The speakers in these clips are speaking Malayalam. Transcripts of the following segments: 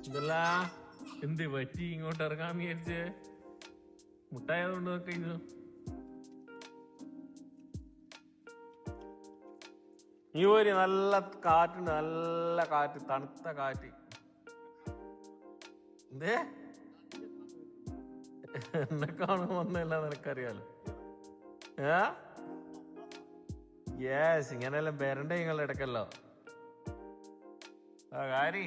ഇതല്ല എന്ത് പറ്റി ഇങ്ങോട്ട് ഇറങ്ങാൻ വിചാരിച്ച് മുട്ടായതുകൊണ്ട് കഴിഞ്ഞു. ഈ ഒരു നല്ല കാറ്റുണ്ട്, നല്ല കാറ്റ്, തണുത്ത കാറ്റ്. എന്തേ എന്നെ കാണുമ്പോ വന്നല്ല നിനക്കറിയാലോ. യെസ്, ഇങ്ങനെല്ലാം വരണ്ടേ നിങ്ങളുടെ ഇടക്കല്ലോ. ആ കാരി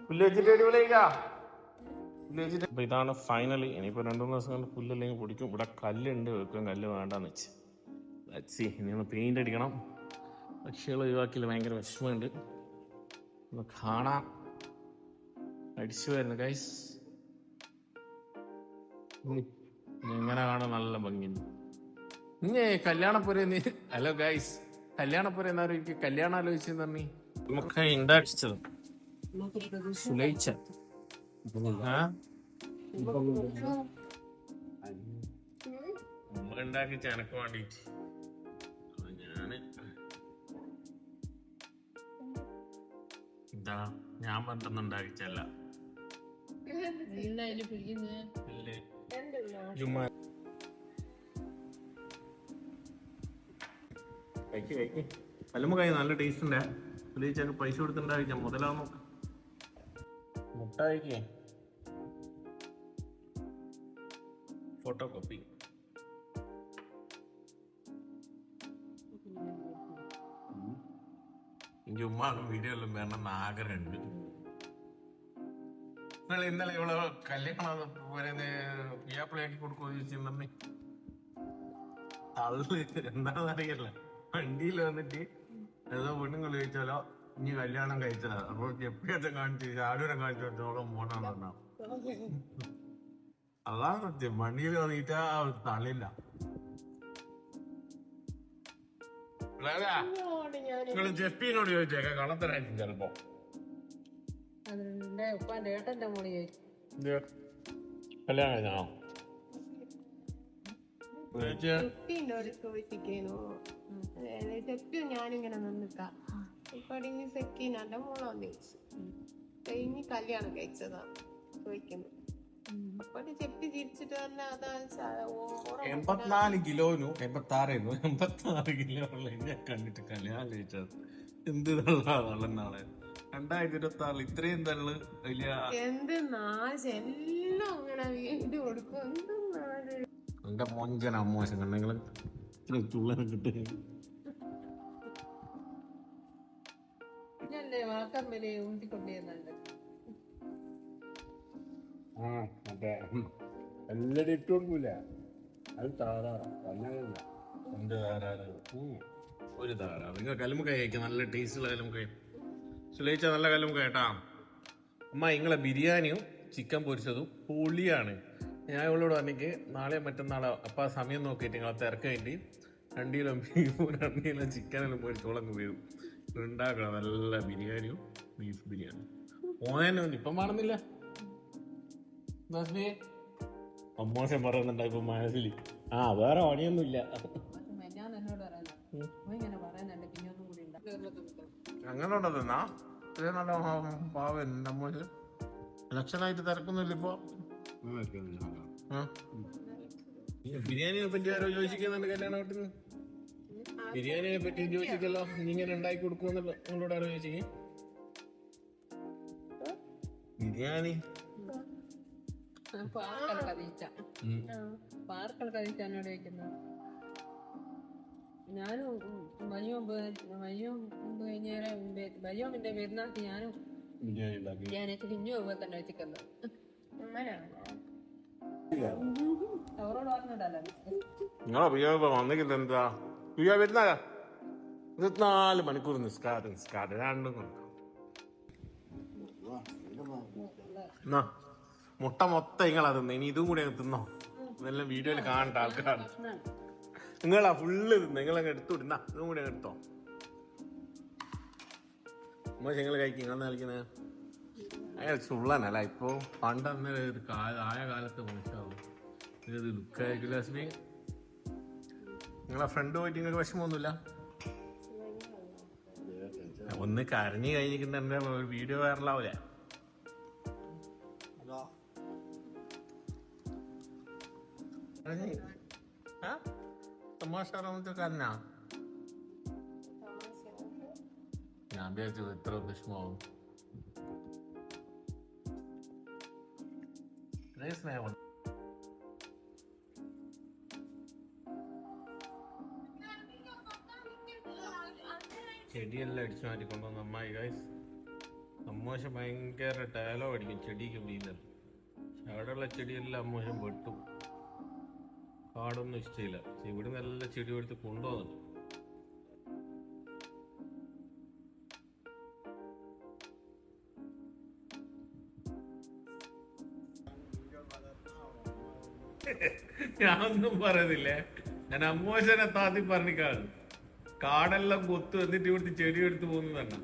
പുല്ല് വെച്ചിട്ട് അടിപൊളിയാ. അപ്പൊ ഇതാണ് ഫൈനലി. ഇനിയിപ്പോ 2-3 ദിവസം കൊണ്ട് പുല്ലല്ലെങ്കിൽ പൊടിക്കും. ഇവിടെ കല്ലുണ്ട്, വെക്കും. കല്ല് വേണ്ടാന്ന് വെച്ച് ഇനി ഒന്ന് പെയിന്റ് അടിക്കണം. പക്ഷികൾ ഒഴിവാക്കില്ല, ഭയങ്കര വിഷമമുണ്ട്. ഒന്ന് കാണാൻ അടിച്ചു വരുന്നു ഗൈസ്. ഇങ്ങനെ കാണാൻ നല്ല ഭംഗിയുണ്ട്. ഇനി കല്യാണപ്പുര. ഹലോ ഗൈസ്, കല്യാണപ്പുര എന്നാലും എനിക്ക് കല്യാണം ആലോചിച്ചെന്ന് പറഞ്ഞ് നമുക്ക് ഉണ്ടാക്കിച്ചത് സുലൈച്ച ഉണ്ടാക്കിച്ച എനക്ക് വേണ്ടിട്ട്. ഞാന് എന്താ ഞാൻ പറഞ്ഞൊന്നും ഉണ്ടാക്കിച്ചല്ല. കല്ലുമ്മക്കായി നല്ല ടേസ്റ്റ് ഉണ്ട്. സുലൈച്ചക്ക് പൈസ കൊടുത്തുണ്ടാക്കിച്ച മുതലാവുന്നു. മുട്ട കഴിക്കേ, ഫോട്ടോ കോപ്പി. എനിക്ക് ഉമ്മാക്കും വീഡിയോ എല്ലാം വേണമെന്ന് ആഗ്രഹമുണ്ട്. ഇന്നലെ ഇവള് കല്യാണം പിയാപ്പിളയാക്കി കൊടുക്കുമോ ചോദിച്ചിട്ടുണ്ടെന്ന്. തള്ളു എന്താണെന്ന് അറിയില്ല. വണ്ടിയിൽ വന്നിട്ട് ഏതോ പെണ്ണുങ്ങൾ ചോദിച്ചാലോ ഇനി കല്യാണം കഴിച്ചതാ. അപ്പൊ എപ്പോഴത്തെ കാണിച്ചു ആടൂരം കാണിച്ചു കൊടുത്തോളം മോനാന്ന് പറഞ്ഞ. അതാണ് സത്യം. വണ്ടിയിൽ വന്നിട്ട് തള്ളില്ല. നിങ്ങള് ജെപ്പിനോട് ചോദിച്ചേക്ക, കളത്തരായിരിക്കും ചിലപ്പോ. കല്യാണം കഴിഞ്ഞാണോ? ഞാനിങ്ങനെ നിന്നിട്ടാ ഇപ്പടിങ്ങി സെക്കീനന്റെ മോളാന്ന് ചോദിച്ചു. കഴിഞ്ഞ് കല്യാണം കഴിച്ചതാ ചോദിക്കുന്നു. അപ്പൊ ചെപ്പി തിരിച്ചിട്ട് തന്നെ അതാ 84 കിലോനും 86 കിലോ ഉള്ള എന്നെ കണ്ടിട്ട് കല്യാണം കഴിച്ചത് എന്ത് തള്ളാളെ. 2026 ഇത്രയും തള്ളു വലിയ എന്ത് നാശെല്ലാം ഇങ്ങനെ വീട് കൊടുക്കും. എന്ത് നാട് എന്റെ മൊഞ്ചന അമ്മോശം കണ്ടെങ്കിൽ ചുള്ളനെ കിട്ടുക. പിന്നല്ലേ വാക്കമ്മല് ഊന്തിക്കൊണ്ടിരുന്നുണ്ട്. മറ്റേ എല്ലാം ഇട്ട് കൊടുക്കൂല. അത് താറാറ ഒരു താറാ. നിങ്ങൾ കല്ലുമുക്കായി കഴിക്കാം, നല്ല ടേസ്റ്റുള്ള കല്ലുമുക്കായി. സുലൈച്ച നല്ല കല്ലുമുക്കായി കേട്ടാ. അമ്മ നിങ്ങളെ ബിരിയാണിയും ചിക്കൻ പൊരിച്ചതും പൊളിയാണ്. ഞാൻ ഇവളോട് പറഞ്ഞിട്ട് നാളെ മറ്റന്നാളോ അപ്പൊ ആ സമയം നോക്കിയിട്ട് നിങ്ങളെ തിരക്ക് വേണ്ടി 2 കിലോ ബീഫും 2 കിലോ ചിക്കനെല്ലാം പൊരിച്ചോളങ്ങ് വരും. ഉണ്ടാക്കണം നല്ല ബിരിയാണിയും ബീഫ് ബിരിയാണി. ഓനൊന്നും ഇപ്പം വേണമെന്നില്ല. അമ്മോശം പറയുന്നുണ്ടായി ഇപ്പൊ മനസ്സിൽ. വേറെ പണിയൊന്നുമില്ല. അങ്ങനെ ഉണ്ടതെന്നാ ഇത്രയും നല്ല പാവ എന്റെ അമ്മോശ്. ലക്ഷണായിട്ട് തിരക്കൊന്നുമില്ല ഇപ്പൊ. ബിരിയാണിയെ പറ്റി ആരോ ചോദിക്കുന്നുണ്ട് കല്യാണ വീട്ടിൽ നിന്ന്. ബിരിയാണിയെ പറ്റി ചോദിച്ചിട്ടല്ലോ, നീ ഇങ്ങനെ ഉണ്ടാക്കി കൊടുക്കുമെന്നല്ലോ നിങ്ങളോട് ആരോ ചോദിച്ചേ. ബിരിയാണി പാർക്കൽക്കതിച്ചോട് ചോദിക്കുന്നത്. ഞാനും വലിയോമിന്റെ പെരുന്നാൾക്ക് ഞാനും ബിരിയാണി ഇഞ്ഞു പോകുമ്പോ തന്നെ വെച്ചിട്ടുണ്ട്. അവരോട് പറഞ്ഞിട്ടല്ലോ നിങ്ങളെ ബിരിയാണി വന്നിട്ട് എന്താ ബിരിയാണി വരുന്ന 24 മണിക്കൂർ നിസ്കാരം രണ്ടും കൊടുക്കാം. മുട്ട മൊത്തം നിങ്ങളാ തിന്ന. ഇനി ഇതും കൂടി അങ്ങ് തിന്നോ. ഇതെല്ലാം വീഡിയോയിൽ കാണണ്ട ആൾക്കാരാണ്. നിങ്ങളാ ഫുള്ള് തിന്ന. നിങ്ങളങ്ങ് എടുത്തുവിടുന്ന ഇതും കൂടി അങ്ങ് എടുത്തോ. നിങ്ങൾ കഴിക്കും. നിങ്ങൾ കളിക്കുന്നത് അയാൾ ചുള്ളനല്ല ഇപ്പൊ പണ്ട് അന്നേരം ഒരു ആയ കാലത്ത് മോശമാവും ഇത് ലുക്കായിരിക്കില്ല ഹസ്ബി. നിങ്ങളെ ഫ്രണ്ട് പോയിട്ട് നിങ്ങൾക്ക് വിഷമമൊന്നുമില്ല? ഒന്ന് കരഞ്ഞു കഴിഞ്ഞിട്ട് എന്റെ വീഡിയോ വൈറലാവൂല. തമാശ കരഞ്ഞാ ഞാൻ വിചാരിച്ചു എത്ര വിഷമാവും. സ്നേഹം ചെടിയെല്ലാം അടിച്ചു മാറ്റിക്കൊണ്ടുവന്ന അമ്മായി ഗൈസ്. അമ്മോശം ഭയങ്കര ഡയലോഗ് അടിക്കും ചെടിക്ക് വീഴുന്നത്. അവിടെയുള്ള ചെടിയെല്ലാം അമ്മോശം വെട്ടും. കാടൊന്നും ഇഷ്ടമില്ല. ഇവിടെ നല്ല ചെടി എടുത്ത് കൊണ്ടുപോകുന്നുണ്ട്. ഞാനൊന്നും പറയുന്നില്ലേ, ഞാൻ അമ്മോശനെ താത്തി പറഞ്ഞിക്കാണ്. കാടെല്ലാം കൊത്തു എന്നിട്ട് ഇവിടുത്തെ ചെടി എടുത്ത് പോകുന്നു തന്നെ.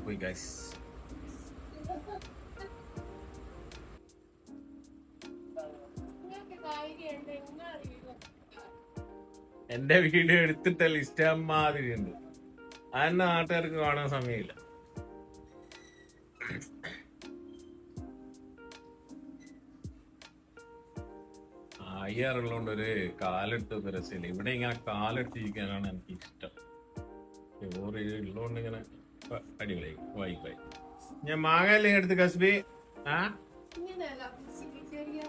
പോയി ഗൈസ്. എന്റെ വീഡിയോ എടുത്തിട്ടല്ല ഇഷ്ടം മാതിരി ഉണ്ട്. അതെന്നെ നാട്ടുകാർക്ക് കാണാൻ സമയമില്ല. അയ്യാറുള്ളതുകൊണ്ട് ഒരു കാലെടുത്ത് രസമില്ല. ഇവിടെ ഇങ്ങനെ കാലെടുത്തിരിക്കാനാണ് എനിക്ക് ഇഷ്ടം. ഉള്ളതുകൊണ്ട് ഇങ്ങനെ അടിപൊളിയായി വായിപ്പായി. ഞാൻ മാങ്ങ എടുത്ത് കസ്ബി. ആ ഇങ്ങനെയല്ല ചെറിയ